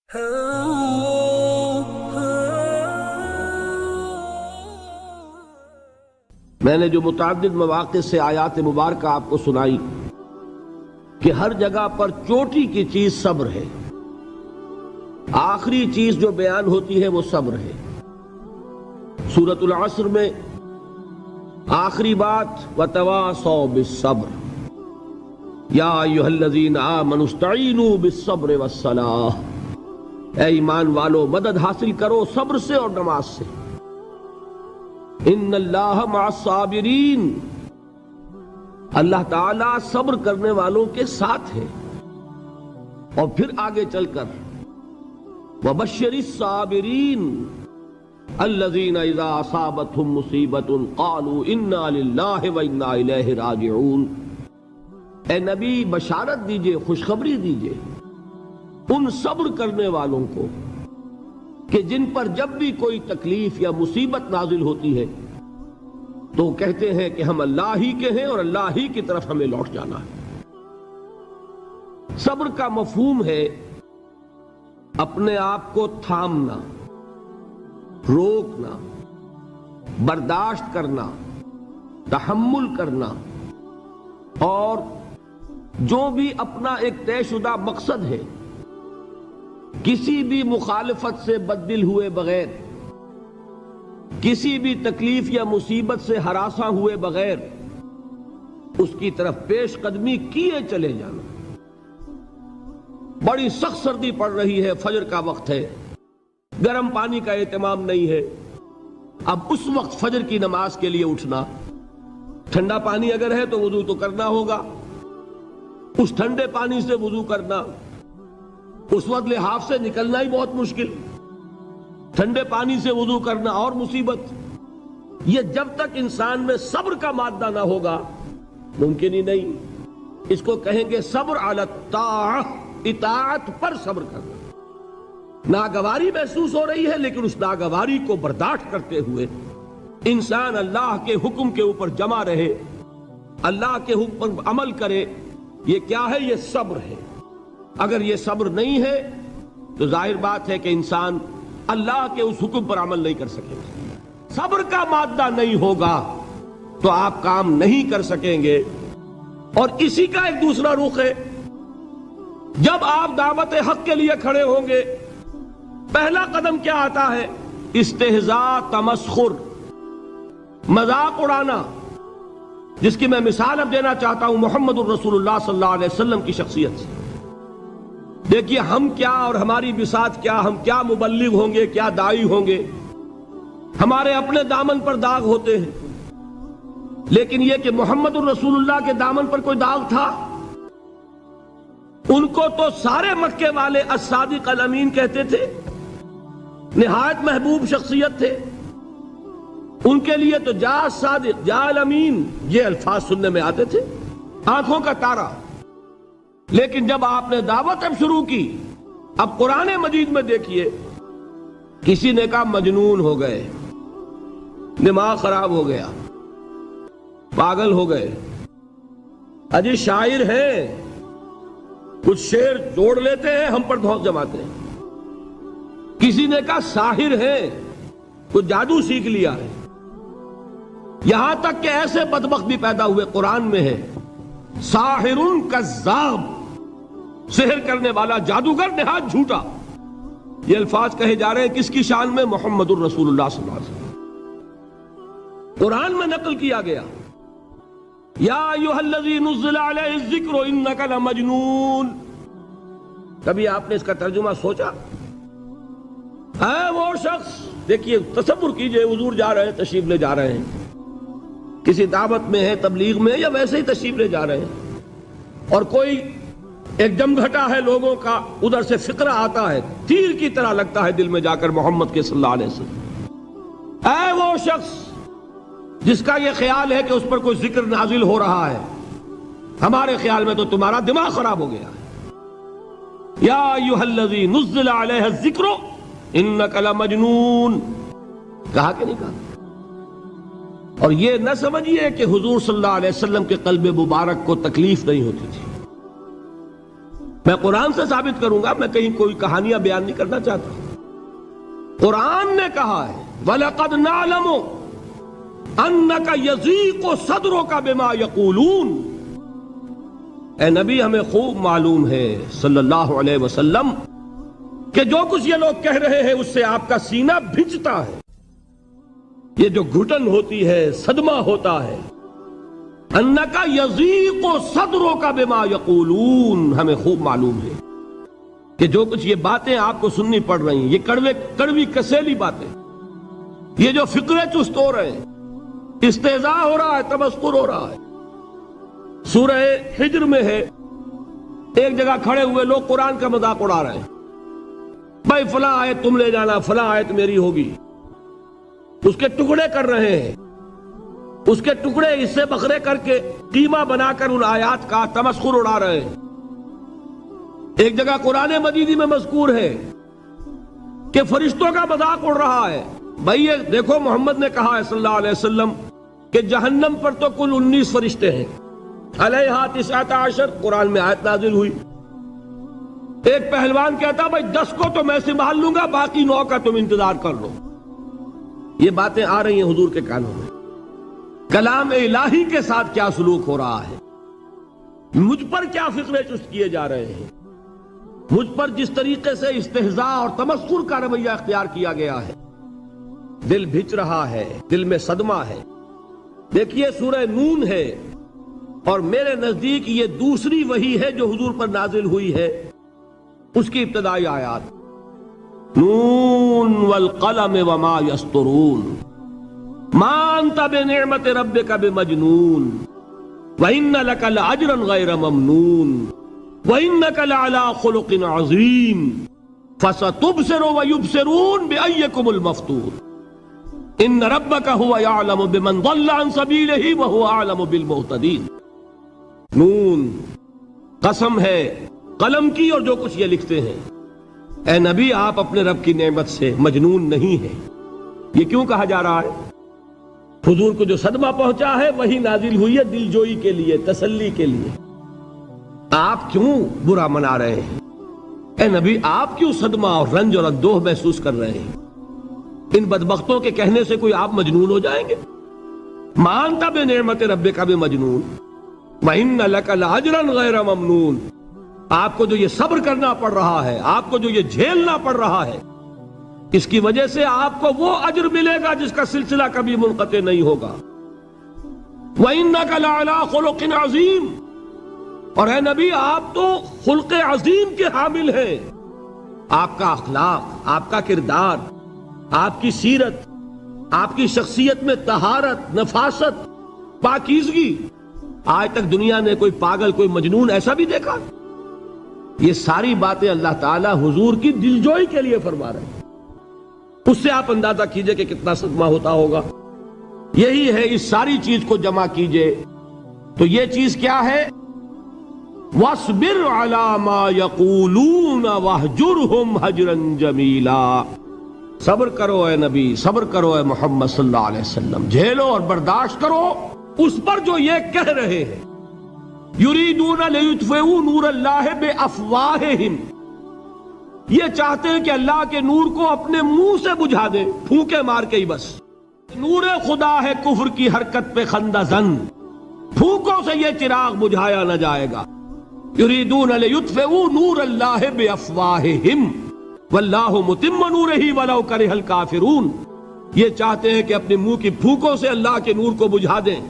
میں نے جو متعدد مواقع سے آیات مبارکہ آپ کو سنائی کہ ہر جگہ پر چوٹی کی چیز صبر ہے، آخری چیز جو بیان ہوتی ہے وہ صبر ہے۔ سورۃ العصر میں آخری بات وَتَوَاصَوْا بِالصَّبْرِ یا ایھا الذین آمنوا استعینوا بالصبر والصلاۃ، اے ایمان والو مدد حاصل کرو صبر سے اور نماز سے۔ ان اللہ مع الصابرین، اللہ تعالیٰ صبر کرنے والوں کے ساتھ ہے۔ اور پھر آگے چل کر وبشر الصابرین الذین اذا اصابتهم مصیبۃ قالوا انا للہ وانا الیہ راجعون، اے نبی بشارت دیجئے، خوشخبری دیجئے ان صبر کرنے والوں کو کہ جن پر جب بھی کوئی تکلیف یا مصیبت نازل ہوتی ہے تو کہتے ہیں کہ ہم اللہ ہی کے ہیں اور اللہ ہی کی طرف ہمیں لوٹ جانا ہے۔ صبر کا مفہوم ہے اپنے آپ کو تھامنا، روکنا، برداشت کرنا، تحمل کرنا، اور جو بھی اپنا ایک طے شدہ مقصد ہے کسی بھی مخالفت سے بددل ہوئے بغیر، کسی بھی تکلیف یا مصیبت سے ہراساں ہوئے بغیر اس کی طرف پیش قدمی کیے چلے جانا۔ بڑی سخت سردی پڑ رہی ہے، فجر کا وقت ہے، گرم پانی کا اہتمام نہیں ہے، اب اس وقت فجر کی نماز کے لیے اٹھنا، ٹھنڈا پانی اگر ہے تو وضو تو کرنا ہوگا، اس ٹھنڈے پانی سے وضو کرنا، اس وقت لحاف سے نکلنا ہی بہت مشکل، ٹھنڈے پانی سے وضو کرنا اور مصیبت۔ یہ جب تک انسان میں صبر کا مادہ نہ ہوگا ممکن ہی نہیں۔ اس کو کہیں گے صبر علی الطاعہ، اطاعت پر صبر کرنا۔ ناگواری محسوس ہو رہی ہے لیکن اس ناگواری کو برداشت کرتے ہوئے انسان اللہ کے حکم کے اوپر جمع رہے، اللہ کے حکم پر عمل کرے۔ یہ کیا ہے؟ یہ صبر ہے۔ اگر یہ صبر نہیں ہے تو ظاہر بات ہے کہ انسان اللہ کے اس حکم پر عمل نہیں کر سکے گا۔ صبر کا مادہ نہیں ہوگا تو آپ کام نہیں کر سکیں گے۔ اور اسی کا ایک دوسرا رخ ہے، جب آپ دعوت حق کے لیے کھڑے ہوں گے پہلا قدم کیا آتا ہے؟ استہزاء، تمسخر، مذاق اڑانا، جس کی میں مثال اب دینا چاہتا ہوں محمد الرسول اللہ صلی اللہ علیہ وسلم کی شخصیت سے۔ دیکھیے ہم کیا اور ہماری بساط کیا، ہم کیا مبلغ ہوں گے، کیا داعی ہوں گے، ہمارے اپنے دامن پر داغ ہوتے ہیں، لیکن یہ کہ محمد الرسول اللہ کے دامن پر کوئی داغ تھا؟ ان کو تو سارے مکے والے الصادق الامین کہتے تھے، نہایت محبوب شخصیت تھے، ان کے لیے تو جا صادق، جا الامین، یہ الفاظ سننے میں آتے تھے، آنکھوں کا تارا۔ لیکن جب آپ نے دعوت اب شروع کی، اب قرآن مجید میں دیکھیے کسی نے کہا مجنون ہو گئے، دماغ خراب ہو گیا، پاگل ہو گئے، اجی شاعر ہیں، کچھ شعر جوڑ لیتے ہیں ہم پر دھوک جماتے ہیں۔ کسی نے کہا ساحر ہے، کچھ جادو سیکھ لیا ہے، یہاں تک کہ ایسے بدبخت بھی پیدا ہوئے، قرآن میں ہے ساحر کذاب، سحر کرنے والا جادوگر نہایت جھوٹا۔ یہ الفاظ کہے جا رہے ہیں کس کی شان میں؟ محمد الرسول اللہ صلی اللہ علیہ وسلم۔ قرآن میں نقل کیا گیا یا ایھا الذی نزل علیہ الذکر انک لمجنون۔ کبھی آپ نے اس کا ترجمہ سوچا؟ ہے وہ شخص، دیکھیے تصور کیجئے حضور جا رہے ہیں، تشریف لے جا رہے ہیں، کسی دعوت میں ہے، تبلیغ میں، یا ویسے ہی تشریف لے جا رہے ہیں، اور کوئی ایک جمگھٹا ہے لوگوں کا، ادھر سے فقرہ آتا ہے، تیر کی طرح لگتا ہے دل میں جا کر محمد کے صلی اللہ علیہ وسلم۔ اے وہ شخص جس کا یہ خیال ہے کہ اس پر کوئی ذکر نازل ہو رہا ہے، ہمارے خیال میں تو تمہارا دماغ خراب ہو گیا ہے۔ یا ایھا الذی نزل علیہ الذکر انک لمجنون، کہا کہ نہیں کہا؟ اور یہ نہ سمجھیے کہ حضور صلی اللہ علیہ وسلم کے قلب مبارک کو تکلیف نہیں ہوتی تھی، میں قرآن سے ثابت کروں گا، میں کہیں کوئی کہانیاں بیان نہیں کرنا چاہتا. قرآن نے کہا ہے وَلَقَدْ نَعْلَمُ أَنَّكَ يَضِيقُ صَدْرُكَ بِمَا يَقُولُونَ. اے نبی ہمیں خوب معلوم ہے صلی اللہ علیہ وسلم کہ جو کچھ یہ لوگ کہہ رہے ہیں اس سے آپ کا سینہ بھجتا ہے، یہ جو گھٹن ہوتی ہے، صدمہ ہوتا ہے. أَنَّكَ يَضِيقُ صَدْرُكَ بِمَا يَقُولُونَ. ہمیں خوب معلوم ہے کہ جو کچھ یہ باتیں آپ کو سننی پڑ رہی ہیں، یہ کڑوی کسیلی باتیں، یہ جو فقرے چست ہو رہے ہیں، استہزاء ہو رہا ہے، تمسخر ہو رہا ہے. سورہ حجر میں ہے، ایک جگہ کھڑے ہوئے لوگ قرآن کا مذاق اڑا رہے ہیں. بھائی فلاں آیت تم لے جانا، فلاں آیت میری ہوگی. اس کے ٹکڑے کر رہے ہیں، اس کے ٹکڑے حصے بکھرے کر کے قیمہ بنا کر ان آیات کا تمسخر اڑا رہے ہیں. ایک جگہ قرآن مجید میں مذکور ہے کہ فرشتوں کا مذاق اڑ رہا ہے. بھائی یہ دیکھو محمد نے کہا ہے صلی اللہ علیہ وسلم کہ جہنم پر تو کل 19 فرشتے ہیں، علیہا 19 قرآن میں آیت نازل ہوئی. ایک پہلوان کہتا بھائی 10 کو تو میں سنبھال لوں گا، باقی 9 کا تم انتظار کر لو. یہ باتیں آ رہی ہیں حضور کے کانوں میں. کلام الہی کے ساتھ کیا سلوک ہو رہا ہے، مجھ پر کیا فقرے چست کیے جا رہے ہیں، مجھ پر جس طریقے سے استہزاء اور تمسخر کا رویہ اختیار کیا گیا ہے. دل بھج رہا ہے، دل میں صدمہ ہے. دیکھیے سورہ نون ہے، اور میرے نزدیک یہ دوسری وحی ہے جو حضور پر نازل ہوئی ہے. اس کی ابتدائی آیات نون والقلم وما یسطرون ما انت بنعمت ربک بمجنون وان لک لاجرا غیر ممنون وانک لعلی خلق عظیم فستبصر ویبصرون بأیکم المفتون ان ربک هو یعلم بمن ضل عن سبیلہ وهو اعلم بالمہتدین. نون قسم ہے قلم کی اور جو کچھ یہ لکھتے ہیں. اے نبی آپ اپنے رب کی نعمت سے مجنون نہیں ہیں. یہ کیوں کہا جا رہا ہے؟ حضور کو جو صدمہ پہنچا ہے وہی نازل ہوئی ہے دل جوئی کے لیے، تسلی کے لیے. آپ کیوں برا منا رہے ہیں؟ اے نبی آپ کیوں صدمہ اور رنج اور اندوہ محسوس کر رہے ہیں؟ ان بدبختوں کے کہنے سے کوئی آپ مجنون ہو جائیں گے؟ مانتا بے نعمت ربک بمجنون وَإِنَّ لَكَ لَأَجْرًا غَيْرَ مَمْنُونَ. آپ کو جو یہ صبر کرنا پڑ رہا ہے، آپ کو جو یہ جھیلنا پڑ رہا ہے، اس کی وجہ سے آپ کو وہ اجر ملے گا جس کا سلسلہ کبھی منقطع نہیں ہوگا. وَإِنَّكَ لَعَلَىٰ خُلُقٍ عَظِيمٍ. اور اے نبی آپ تو خلق عظیم کے حامل ہیں. آپ کا اخلاق، آپ کا کردار، آپ کی سیرت، آپ کی شخصیت میں طہارت، نفاست، پاکیزگی، آج تک دنیا نے کوئی پاگل، کوئی مجنون ایسا بھی دیکھا؟ یہ ساری باتیں اللہ تعالیٰ حضور کی دلجوئی کے لیے فرما رہے ہیں. اس سے آپ اندازہ کیجئے کہ کتنا صدمہ ہوتا ہوگا. یہی ہے، اس ساری چیز کو جمع کیجئے تو یہ چیز کیا ہے؟ وَاصْبِرْ عَلَىٰ مَا يَقُولُونَ وَاهْجُرْهُمْ هَجْرًا جَمِيلًا. صبر کرو اے نبی، صبر کرو اے محمد صلی اللہ علیہ وسلم، جھیلو اور برداشت کرو اس پر جو یہ کہہ رہے ہیں. یریدون لیطفئوا نور اللہ بافواہہم. یہ چاہتے ہیں کہ اللہ کے نور کو اپنے منہ سے بجھا دیں، پھونکے مار کے ہی بس. نور خدا ہے کفر کی حرکت پہ خندہ زن، پھونکوں سے یہ چراغ بجھایا نہ جائے گا. یریدون لیطفئوا نور اللہ بافواہہم واللہ متم نورہ ولو کرہ الکافرون. یہ چاہتے ہیں کہ اپنے منہ کی پھونکوں سے اللہ کے نور کو بجھا دیں،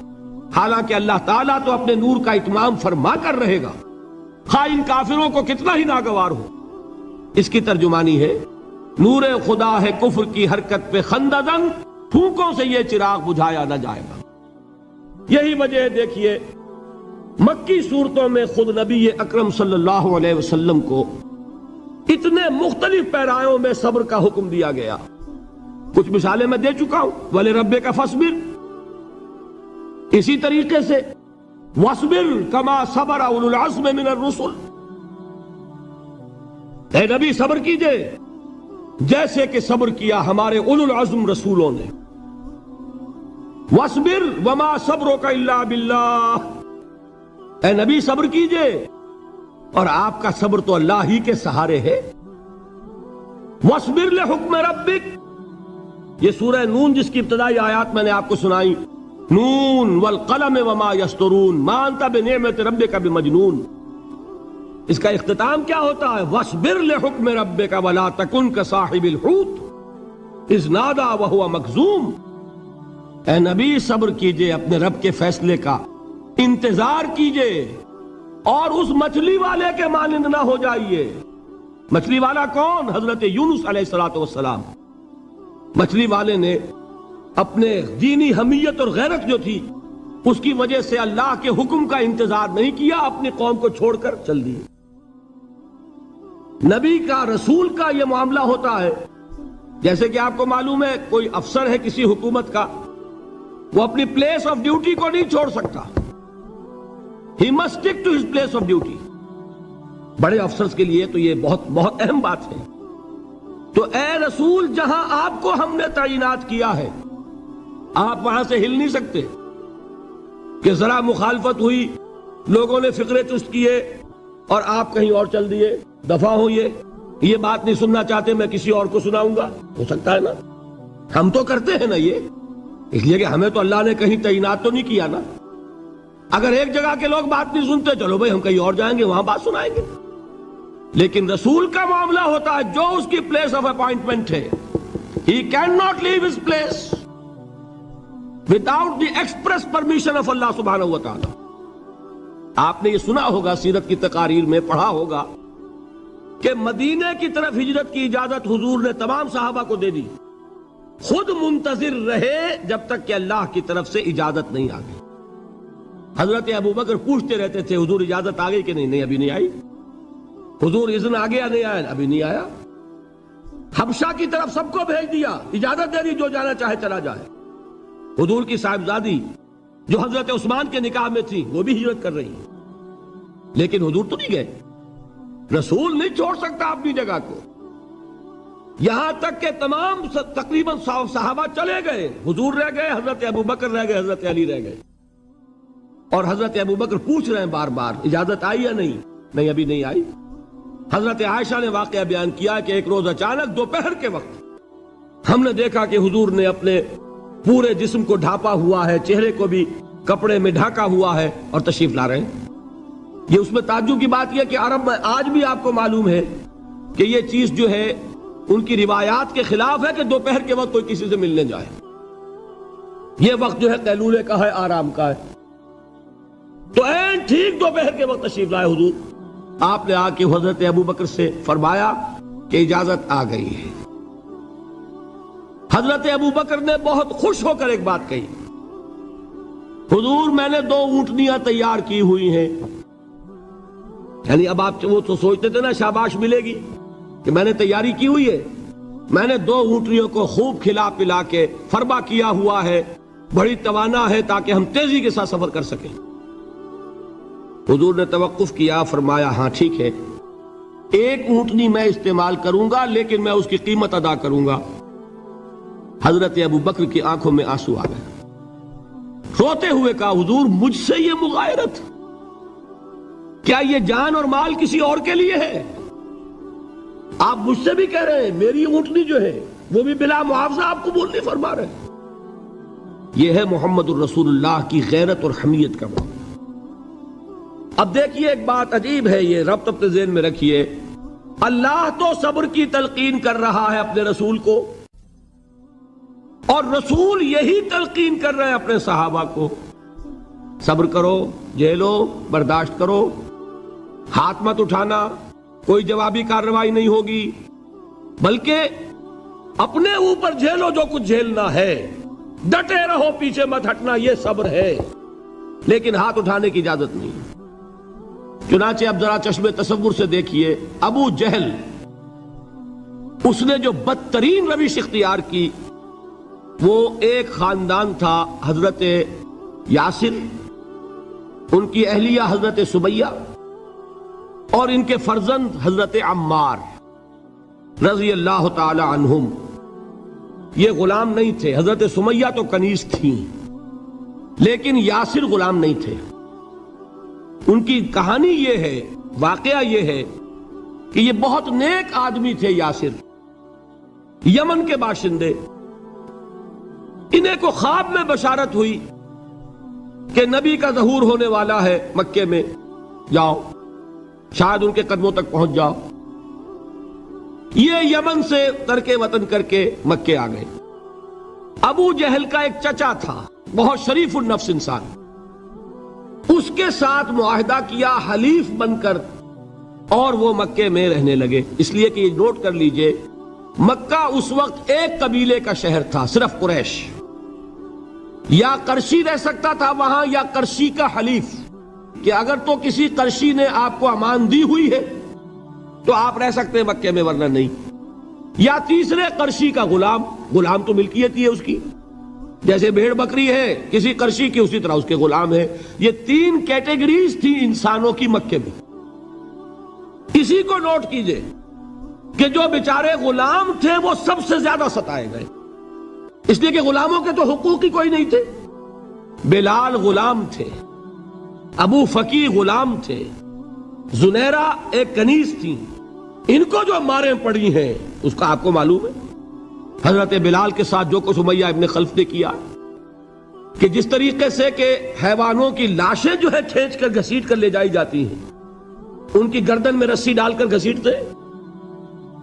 حالانکہ اللہ تعالیٰ تو اپنے نور کا اتمام فرما کر رہے گا، خواہ ان کافروں کو کتنا ہی ناگوار ہو. اس کی ترجمانی ہے نور خدا ہے کفر کی حرکت پہ خندہ زن، پھونکوں سے یہ چراغ بجھایا نہ جائے گا. یہی وجہ ہے دیکھیے مکی صورتوں میں خود نبی اکرم صلی اللہ علیہ وسلم کو اتنے مختلف پیرایوں میں صبر کا حکم دیا گیا. کچھ مثالیں میں دے چکا ہوں. وَلِرَبِّكَ فَاصْبِرْ، اسی طریقے سے وَاصْبِرْ كَمَا صَبَرَ أُولُو الْعَزْمِ مِنَ الرُّسُلِ. اے نبی صبر کیجئے جیسے کہ صبر کیا ہمارے اولو العزم رسولوں نے. وَاصْبِرْ وَمَا صَبْرُكَ إِلَّا بِاللَّهِ. اے نبی صبر کیجئے اور آپ کا صبر تو اللہ ہی کے سہارے ہے. وَاصْبِرْ لِحُکْمِ رَبِّكَ، یہ سورہ نون جس کی ابتدائی آیات میں نے آپ کو سنائی، نون والقلم وما یسطرون ما انت بنعمت ربک بمجنون، اس کا اختتام کیا ہوتا ہے؟ وَاصْبِرْ لِحُکْمِ رَبِّكَ وَلَا تَكُنْ كَصَاحِبِ الْحُوتِ اذ نَادَىٰ وَهُوَ مَكْظُومٌ. اے نبی صبر کیجئے اپنے رب کے فیصلے کا، انتظار کیجئے اور اس مچھلی والے کے مانند نہ ہو جائیے. مچھلی والا کون؟ حضرت یونس علیہ السلام. مچھلی والے نے اپنے دینی حمیت اور غیرت جو تھی اس کی وجہ سے اللہ کے حکم کا انتظار نہیں کیا، اپنی قوم کو چھوڑ کر چل دیے. نبی کا، رسول کا یہ معاملہ ہوتا ہے. جیسے کہ آپ کو معلوم ہے کوئی افسر ہے کسی حکومت کا، وہ اپنی پلیس آف ڈیوٹی کو نہیں چھوڑ سکتا. He must stick to his place of duty. بڑے افسرز کے لیے تو یہ بہت بہت اہم بات ہے. تو اے رسول، جہاں آپ کو ہم نے تعینات کیا ہے آپ وہاں سے ہل نہیں سکتے کہ ذرا مخالفت ہوئی، لوگوں نے فقرے چست کیے اور آپ کہیں اور چل دیے. دفعہ ہوئیے، یہ بات نہیں سننا چاہتے، میں کسی اور کو سناؤں گا. ہو سکتا ہے نا؟ ہم تو کرتے ہیں نا یہ، اس لیے کہ ہمیں تو اللہ نے کہیں تعینات تو نہیں کیا نا. اگر ایک جگہ کے لوگ بات نہیں سنتے، چلو بھائی ہم کہیں اور جائیں گے، وہاں بات سنائیں گے. لیکن رسول کا معاملہ ہوتا ہے جو اس کی پلیس آف اپوائنٹمنٹ ہے، he cannot leave his place without the express permission of Allah subhanahu wa ta'ala. آپ نے یہ سنا ہوگا، سیرت کی تقاریر میں پڑھا ہوگا کہ مدینے کی طرف ہجرت کی اجازت حضور نے تمام صحابہ کو دے دی، خود منتظر رہے جب تک کہ اللہ کی طرف سے اجازت نہیں آ گئی. حضرت ابو بکر پوچھتے رہتے تھے حضور اجازت آ گئی کہ نہیں؟ نہیں ابھی نہیں آئی. حضور اذن آ گیا؟ نہیں آیا. ابھی نہیں آیا. حبشہ کی طرف سب کو بھیج دیا، اجازت دے دی جو جانا چاہے چلا جائے. حضور کی صاحبزادی جو حضرت عثمان کے نکاح میں تھی وہ بھی ہجرت کر رہی ہیں، لیکن حضور تو نہیں گئے. رسول نہیں چھوڑ سکتا اپنی جگہ کو. یہاں تک کہ تمام تقریباً صحابہ چلے گئے، حضور رہ گئے، حضرت ابو بکر رہ گئے، حضرت علی رہ گئے. اور حضرت ابو بکر پوچھ رہے ہیں بار بار اجازت آئی یا نہیں؟ نہیں ابھی نہیں آئی. حضرت عائشہ نے واقعہ بیان کیا کہ ایک روز اچانک دوپہر کے وقت ہم نے دیکھا کہ حضور نے اپنے پورے جسم کو ڈھانپا ہوا ہے، چہرے کو بھی کپڑے میں ڈھانکا ہوا ہے اور تشریف لا رہے ہیں. یہ اس میں تعجب کی بات یہ کہ عرب میں آج بھی آپ کو معلوم ہے کہ یہ چیز جو ہے ان کی روایات کے خلاف ہے کہ دوپہر کے وقت کوئی کسی سے ملنے جائے. یہ وقت جو ہے قیلولے کا ہے، آرام کا ہے. تو این ٹھیک دوپہر کے وقت تشریف لائے حضور. آپ نے آ کے حضرت ابو بکر سے فرمایا کہ اجازت آ گئی ہے. حضرت ابو بکر نے بہت خوش ہو کر ایک بات کہی، حضور میں نے 2 اونٹنیاں تیار کی ہوئی ہیں. یعنی اب آپ وہ تو سوچتے تھے نا شاباش ملے گی کہ میں نے تیاری کی ہوئی ہے. میں نے 2 اونٹنیوں کو خوب کھلا پلا کے فربا کیا ہوا ہے، بڑی توانا ہے تاکہ ہم تیزی کے ساتھ سفر کر سکیں. حضور نے توقف کیا، فرمایا ہاں ٹھیک ہے، 1 اونٹنی میں استعمال کروں گا لیکن میں اس کی قیمت ادا کروں گا. حضرت ابو بکر کی آنکھوں میں آنسو آ گئے. روتے ہوئے کہا حضور مجھ سے یہ مغایرت، کیا یہ جان اور مال کسی اور کے لیے ہے؟ آپ مجھ سے بھی کہہ رہے ہیں میری اونٹنی جو ہے وہ بھی بلا معاوضہ آپ قبول نہیں فرما رہے. یہ ہے محمد الرسول اللہ کی غیرت اور حمیت کا معاملہ. اب دیکھیے ایک بات عجیب ہے، یہ ربط اپنے ذہن میں رکھیے. اللہ تو صبر کی تلقین کر رہا ہے اپنے رسول کو، اور رسول یہی تلقین کر رہے ہیں اپنے صحابہ کو. صبر کرو، جھیلو، برداشت کرو، ہاتھ مت اٹھانا، کوئی جوابی کارروائی نہیں ہوگی، بلکہ اپنے اوپر جھیلو جو کچھ جھیلنا ہے، ڈٹے رہو، پیچھے مت ہٹنا، یہ صبر ہے. لیکن ہاتھ اٹھانے کی اجازت نہیں. چنانچہ اب ذرا چشم تصور سے دیکھیے، ابو جہل اس نے جو بدترین روش اختیار کی وہ ایک خاندان تھا حضرت یاسر، ان کی اہلیہ حضرت سمیہ اور ان کے فرزند حضرت عمار رضی اللہ تعالی عنہم. یہ غلام نہیں تھے. حضرت سمیہ تو کنیز تھیں لیکن یاسر غلام نہیں تھے. ان کی کہانی یہ ہے واقعہ یہ ہے کہ یہ بہت نیک آدمی تھے یاسر، یمن کے باشندے. انہیں کو خواب میں بشارت ہوئی کہ نبی کا ظہور ہونے والا ہے مکے میں، جاؤ شاید ان کے قدموں تک پہنچ جاؤ. یہ یمن سے ترک وطن کر کے مکے آ گئے. ابو جہل کا ایک چچا تھا، بہت شریف النفس انسان، اس کے ساتھ معاہدہ کیا حلیف بن کر، اور وہ مکے میں رہنے لگے. اس لیے کہ یہ نوٹ کر لیجئے، مکہ اس وقت ایک قبیلے کا شہر تھا، صرف قریش. یا قرشی رہ سکتا تھا وہاں، یا قرشی کا حلیف، کہ اگر تو کسی قرشی نے آپ کو امان دی ہوئی ہے تو آپ رہ سکتے ہیں مکے میں، ورنہ نہیں. یا تیسرے قرشی کا غلام، غلام تو ملکیت ہی ہے اس کی، جیسے بھیڑ بکری ہے کسی قرشی کی، اسی طرح اس کے غلام ہے. یہ تین کیٹیگریز تھی انسانوں کی مکے میں. اسی کو نوٹ کیجئے کہ جو بیچارے غلام تھے وہ سب سے زیادہ ستائے گئے، اس لیے کہ غلاموں کے تو حقوق ہی کوئی نہیں تھے. بلال غلام تھے، ابو فقی غلام تھے، زنیرہ ایک کنیز تھی. ان کو جو ماریں پڑی ہیں اس کا آپ کو معلوم ہے. حضرت بلال کے ساتھ جو کچھ امیہ ابن خلف نے کیا، کہ جس طریقے سے کہ حیوانوں کی لاشیں جو ہے کھینچ کر گھسیٹ کر لے جائی جاتی ہیں، ان کی گردن میں رسی ڈال کر گھسیٹتے،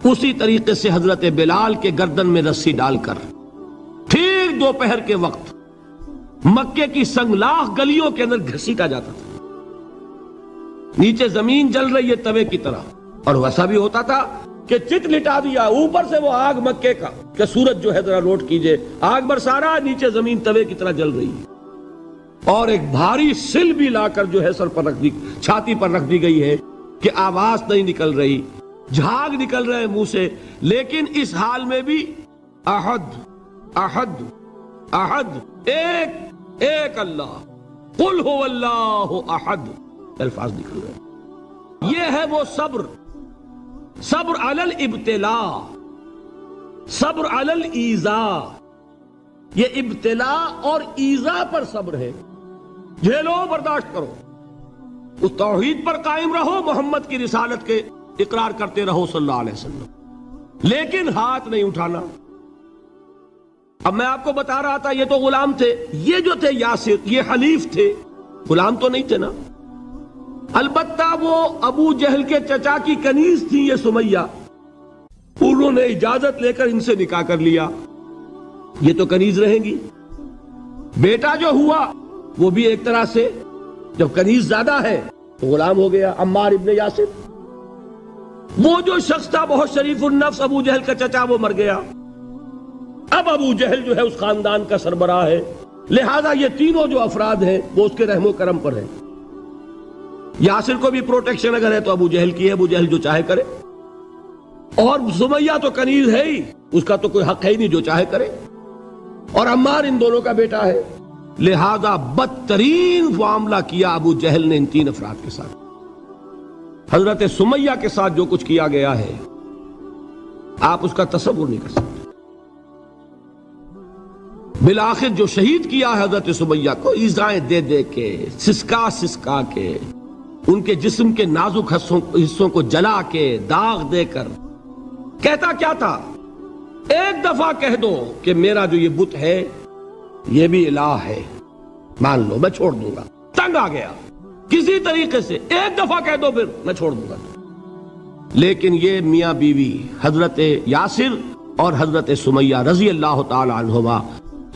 اسی طریقے سے حضرت بلال کے گردن میں رسی ڈال کر ٹھیک دوپہر کے وقت مکے کی سنگلاخ گلیوں کے اندر گھسیٹا جاتا تھا. نیچے زمین جل رہی ہے توے کی طرح، اور ویسا بھی ہوتا تھا کہ چت لٹا دیا، اوپر سے وہ آگ مکے کا، کہ سورج جو ہے ذرا نوٹ کیجئے، آگ برسا رہا، نیچے زمین توے کی طرح جل رہی ہے. اور ایک بھاری سل بھی لا کر جو ہے سر پر رکھ دی، چھاتی پر رکھ دی گئی ہے کہ آواز نہیں نکل رہی، جھاگ نکل رہے منہ سے. لیکن اس حال میں بھی احد احد احد، ایک ایک اللہ، قل هو اللہ احد، الفاظ نکل رہے. یہ ہے وہ صبر، صبر علی الابتلاء، صبر علی الایذاء. یہ ابتلاء اور ایذاء پر صبر ہے. جھیلو، برداشت کرو، اس توحید پر قائم رہو، محمد کی رسالت کے اقرار کرتے رہو صلی اللہ علیہ وسلم، لیکن ہاتھ نہیں اٹھانا. اب میں آپ کو بتا رہا تھا یہ تو غلام تھے، یہ جو تھے یاسر یہ حلیف تھے، غلام تو نہیں تھے نا. البتہ وہ ابو جہل کے چچا کی کنیز تھی یہ سمیہ، انہوں نے اجازت لے کر ان سے نکاح کر لیا. یہ تو کنیز رہیں گی. بیٹا جو ہوا وہ بھی ایک طرح سے جب کنیز زیادہ ہے تو غلام ہو گیا، عمار ابن یاسر. وہ جو شخص تھا بہت شریف النفس ابو جہل کا چچا، وہ مر گیا. اب ابو جہل جو ہے اس خاندان کا سربراہ ہے، لہذا یہ تینوں جو افراد ہیں وہ اس کے رحم و کرم پر ہیں. یاسر کو بھی پروٹیکشن اگر ہے تو ابو جہل کی ہے، ابو جہل جو چاہے کرے. اور سمیہ تو کنیز ہے ہی، اس کا تو کوئی حق ہے ہی نہیں، جو چاہے کرے. اور عمار ان دونوں کا بیٹا ہے، لہذا بدترین معاملہ کیا ابو جہل نے ان تین افراد کے ساتھ. حضرت سمیہ کے ساتھ جو کچھ کیا گیا ہے آپ اس کا تصور نہیں کر سکتے. بالآخر جو شہید کیا ہے حضرت سمیہ کو، ایذائیں دے دے کے، سسکا سسکا کے، ان کے جسم کے نازک حصوں کو جلا کے، داغ دے کر. کہتا کیا تھا؟ ایک دفعہ کہہ دو کہ میرا جو یہ بت ہے یہ بھی الہ ہے، مان لو میں چھوڑ دوں گا. تنگ آ گیا، کسی طریقے سے ایک دفعہ کہہ دو پھر میں چھوڑ دوں گا. لیکن یہ میاں بیوی حضرت یاسر اور حضرت سمیہ رضی اللہ تعالی عنہما،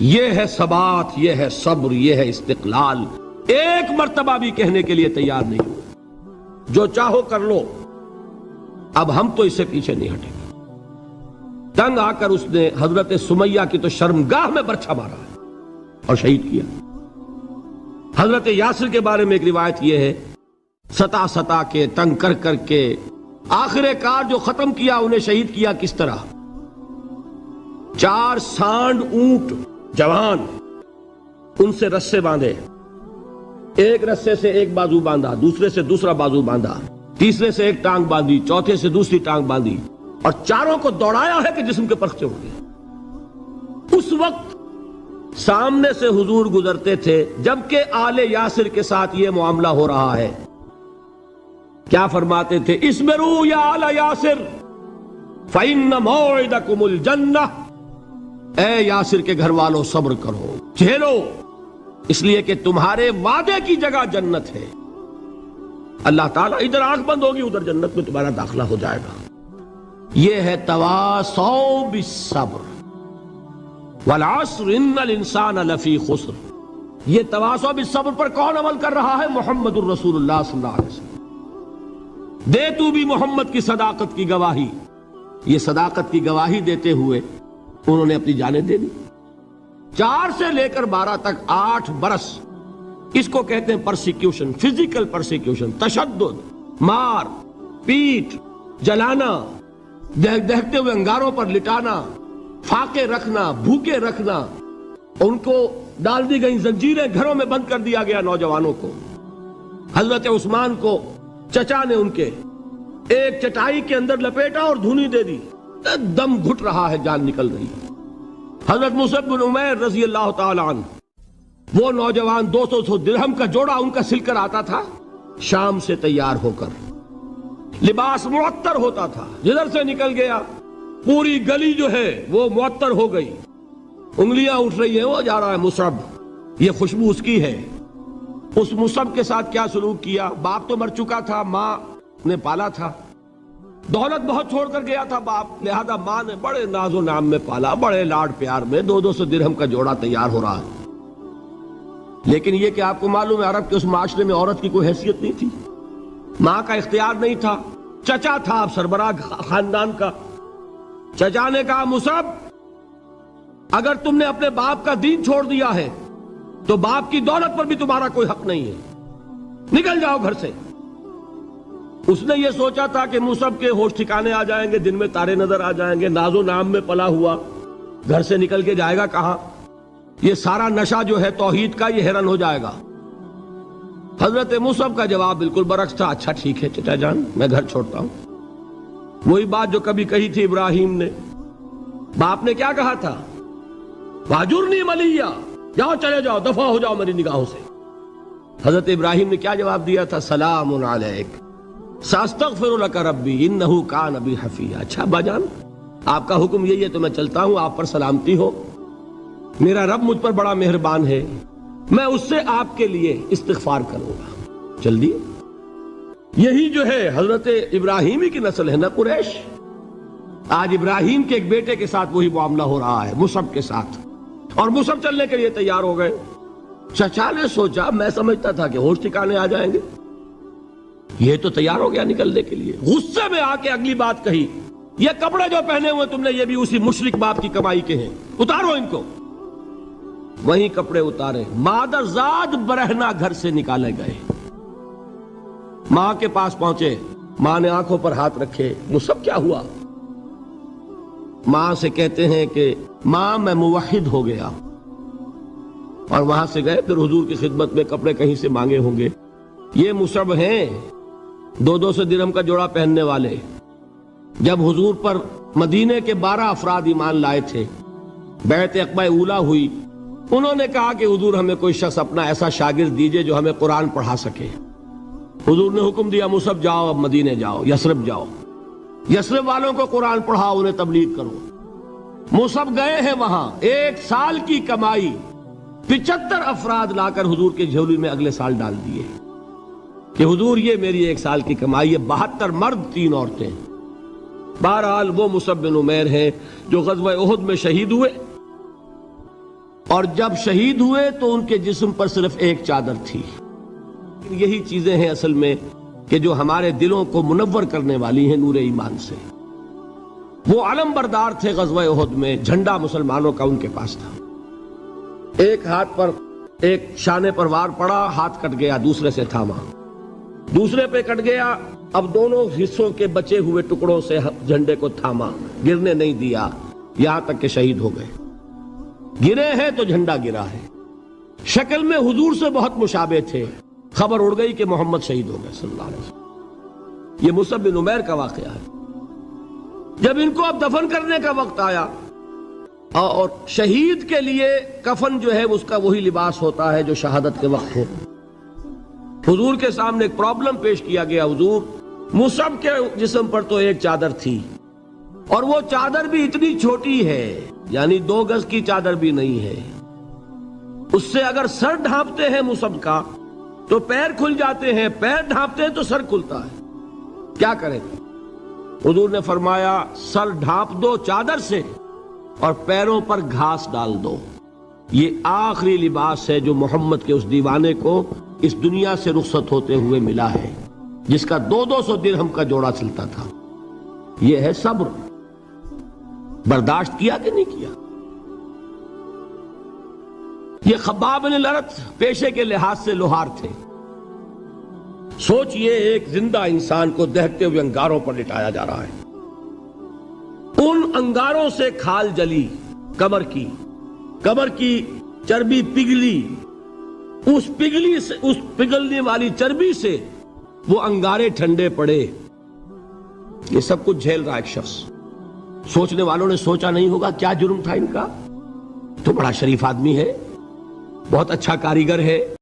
یہ ہے ثبات، یہ ہے صبر، یہ ہے استقلال. ایک مرتبہ بھی کہنے کے لیے تیار نہیں ہوئے، جو چاہو کر لو، اب ہم تو اس سے پیچھے نہیں ہٹیں گے. تنگ آ کر اس نے حضرت سمیہ کی تو شرمگاہ میں برچھا مارا اور شہید کیا. حضرت یاسر کے بارے میں ایک روایت یہ ہے، ستا ستا کے، تنگ کر کر کے، آخر کار جو ختم کیا، انہیں شہید کیا کس طرح؟ 4 سانڈ اونٹ جوان، ان سے رسے باندھے، ایک رسے سے ایک بازو باندھا، دوسرے سے دوسرا بازو باندھا، تیسرے سے ایک ٹانگ باندھی، چوتھے سے دوسری ٹانگ باندھی، اور چاروں کو دوڑایا ہے کہ جسم کے پرخچے اڑ گئے. اس وقت سامنے سے حضور گزرتے تھے جبکہ آل یاسر کے ساتھ یہ معاملہ ہو رہا ہے. کیا فرماتے تھے؟ اسبروا یا آل یاسر فإن موعدکم الجنہ، اے یاسر کے گھر والوں صبر کرو، جھیلو، اس لیے کہ تمہارے وعدے کی جگہ جنت ہے۔ اللہ تعالیٰ ادھر آنکھ بند ہوگی ادھر جنت میں تمہارا داخلہ ہو جائے گا۔ یہ ہے تواصوا بالصبر والعصر ان الانسان لفی خسر۔ یہ تواصوا بالصبر پر کون عمل کر رہا ہے؟ محمد الرسول اللہ صلی اللہ علیہ وسلم۔ دے تو بھی محمد کی صداقت کی گواہی۔ یہ صداقت کی گواہی دیتے ہوئے انہوں نے اپنی جانیں دے دی۔ 4 سے لے کر 12 تک 8 برس، اس کو کہتے ہیں پرسیکیوشن، فزیکل پرسیکیوشن، تشدد، مار پیٹ، جلانا، دہتے ہوئے انگاروں پر لٹانا، فاقے رکھنا، بھوکے رکھنا، ان کو ڈال دی گئی زنجیریں، گھروں میں بند کر دیا گیا نوجوانوں کو۔ حضرت عثمان کو چچا نے ان کے ایک چٹائی کے اندر لپیٹا اور دھونی دے دی، دم گھٹ رہا ہے، جان نکل رہی ہے۔ حضرت مصعب بن عمیر رضی اللہ تعالی عنہ، وہ نوجوان 200 درہم کا جوڑا ان کا سل کر آتا تھا شام سے تیار ہو کر، لباس معطر ہوتا تھا، جدھر سے نکل گیا پوری گلی جو ہے وہ معطر ہو گئی، انگلیاں اٹھ رہی ہیں، وہ جا رہا ہے مصعب، یہ خوشبو اس کی ہے۔ اس مصعب کے ساتھ کیا سلوک کیا؟ باپ تو مر چکا تھا، ماں نے پالا تھا، دولت بہت چھوڑ کر گیا تھا باپ، لہذا ماں نے بڑے ناز و نام میں پالا، بڑے لاڈ پیار میں، 200 درہم کا جوڑا تیار ہو رہا ہے۔ لیکن یہ کہ آپ کو معلوم ہے عرب کے اس معاشرے میں عورت کی کوئی حیثیت نہیں تھی، ماں کا اختیار نہیں تھا، چچا تھا اب سربراہ خاندان کا۔ چچا نے کہا مصعب اگر تم نے اپنے باپ کا دین چھوڑ دیا ہے تو باپ کی دولت پر بھی تمہارا کوئی حق نہیں ہے، نکل جاؤ گھر سے۔ اس نے یہ سوچا تھا کہ مصعب کے ہوش ٹھکانے آ جائیں گے، دن میں تارے نظر آ جائیں گے، ناز و نام میں پلا ہوا گھر سے نکل کے جائے گا کہاں، یہ سارا نشہ جو ہے توحید کا یہ حیران ہو جائے گا۔ حضرت مصعب کا جواب بالکل برعکس تھا، اچھا ٹھیک ہے چچا جان، میں گھر چھوڑتا ہوں۔ وہی بات جو کبھی کہی تھی ابراہیم نے، باپ نے کیا کہا تھا؟ واجرنی ملیہ، جاؤ چلے جاؤ، دفع ہو جاؤ میری نگاہوں سے۔ حضرت ابراہیم نے کیا جواب دیا تھا؟ سلام علیک ساستغفر لک ربی انہ کان بی حفیہ۔ اچھا ابا جان، آپ کا حکم یہی ہے تو میں چلتا ہوں، آپ پر سلامتی ہو، میرا رب مجھ پر بڑا مہربان ہے، میں اس سے آپ کے لیے استغفار کروں گا۔ جلدی، یہی جو ہے حضرت ابراہیمی کی نسل ہے نا قریش۔ آج ابراہیم کے ایک بیٹے کے ساتھ وہی معاملہ ہو رہا ہے، مصعب کے ساتھ، اور مصعب چلنے کے لیے تیار ہو گئے۔ چچا نے سوچا، میں سمجھتا تھا کہ ہوش ٹھکانے آ جائیں گے، یہ تو تیار ہو گیا نکلنے کے لیے۔ غصے میں آ کے اگلی بات کہی، یہ کپڑے جو پہنے ہوئے تم نے یہ بھی اسی مشرک باپ کی کمائی کے ہیں، اتارو ان کو۔ وہیں کپڑے اتارے، مادر زاد برہنہ گھر سے نکالے گئے۔ ماں کے پاس پہنچے، ماں نے آنکھوں پر ہاتھ رکھے، مصعب کیا ہوا؟ ماں سے کہتے ہیں کہ ماں میں موحد ہو گیا، اور وہاں سے گئے، پھر حضور کی خدمت میں کپڑے کہیں سے مانگے ہوں گے۔ یہ مصعب ہیں 200 درہم کا جوڑا پہننے والے۔ جب حضور پر مدینے کے 12 افراد ایمان لائے تھے، بیعت عقبہ اولیٰ ہوئی، انہوں نے کہا کہ حضور ہمیں کوئی شخص اپنا ایسا شاگرد دیجئے جو ہمیں قرآن پڑھا سکے۔ حضور نے حکم دیا مصعب جاؤ، اب مدینے جاؤ، یثرب جاؤ، یثرب والوں کو قرآن پڑھاؤ، انہیں تبلیغ کرو۔ مصعب گئے ہیں وہاں، 1 سال کی کمائی 75 افراد لا کر حضور کے جھولی میں اگلے سال ڈال دیے کہ حضور یہ میری 1 سال کی کمائی ہے، 72 مرد 3 عورتیں۔ بہرحال وہ مصعب بن عمیر ہیں جو غزوہ احد میں شہید ہوئے، اور جب شہید ہوئے تو ان کے جسم پر صرف ایک چادر تھی۔ یہی چیزیں ہیں اصل میں کہ جو ہمارے دلوں کو منور کرنے والی ہیں نور ایمان سے۔ وہ علم بردار تھے غزوہ احد میں، جھنڈا مسلمانوں کا ان کے پاس تھا۔ ایک ہاتھ پر ایک شانے پر وار پڑا، ہاتھ کٹ گیا، دوسرے سے تھاما، دوسرے پہ کٹ گیا، اب دونوں حصوں کے بچے ہوئے ٹکڑوں سے جھنڈے کو تھاما، گرنے نہیں دیا، یہاں تک کہ شہید ہو گئے۔ گرے ہیں تو جھنڈا گرا ہے۔ شکل میں حضور سے بہت مشابہ تھے، خبر اڑ گئی کہ محمد شہید ہو گئے صلی اللہ علیہ وسلم۔ یہ مصعب بن عمیر کا واقعہ ہے۔ جب ان کو اب دفن کرنے کا وقت آیا، اور شہید کے لیے کفن جو ہے اس کا وہی لباس ہوتا ہے جو شہادت کے وقت ہو، حضور کے سامنے ایک پرابلم پیش کیا گیا، حضور مصعب کے جسم پر تو ایک چادر تھی، اور وہ چادر بھی اتنی چھوٹی ہے، یعنی 2 گز کی چادر بھی نہیں ہے۔ اس سے اگر سر ڈھانپتے ہیں مصعب کا تو پیر کھل جاتے ہیں، پیر ڈھانپتے ہیں تو سر کھلتا ہے، کیا کریں؟ حضور نے فرمایا سر ڈھانپ دو چادر سے اور پیروں پر گھاس ڈال دو۔ یہ آخری لباس ہے جو محمد کے اس دیوانے کو اس دنیا سے رخصت ہوتے ہوئے ملا ہے، جس کا 200 درہم کا جوڑا چلتا تھا۔ یہ ہے صبر۔ برداشت کیا کہ نہیں کیا؟ یہ خباب بن الارت پیشے کے لحاظ سے لوہار تھے۔ سوچئے ایک زندہ انسان کو دہتے ہوئے انگاروں پر لٹایا جا رہا ہے، ان انگاروں سے کھال جلی، کمر کی چربی پگھلی، اس پگھلنے والی چربی سے وہ انگارے ٹھنڈے پڑے۔ یہ سب کچھ جھیل رہا ایک شخص۔ سوچنے والوں نے سوچا نہیں ہوگا کیا جرم تھا ان کا، تو بڑا شریف آدمی ہے، بہت اچھا کاریگر ہے،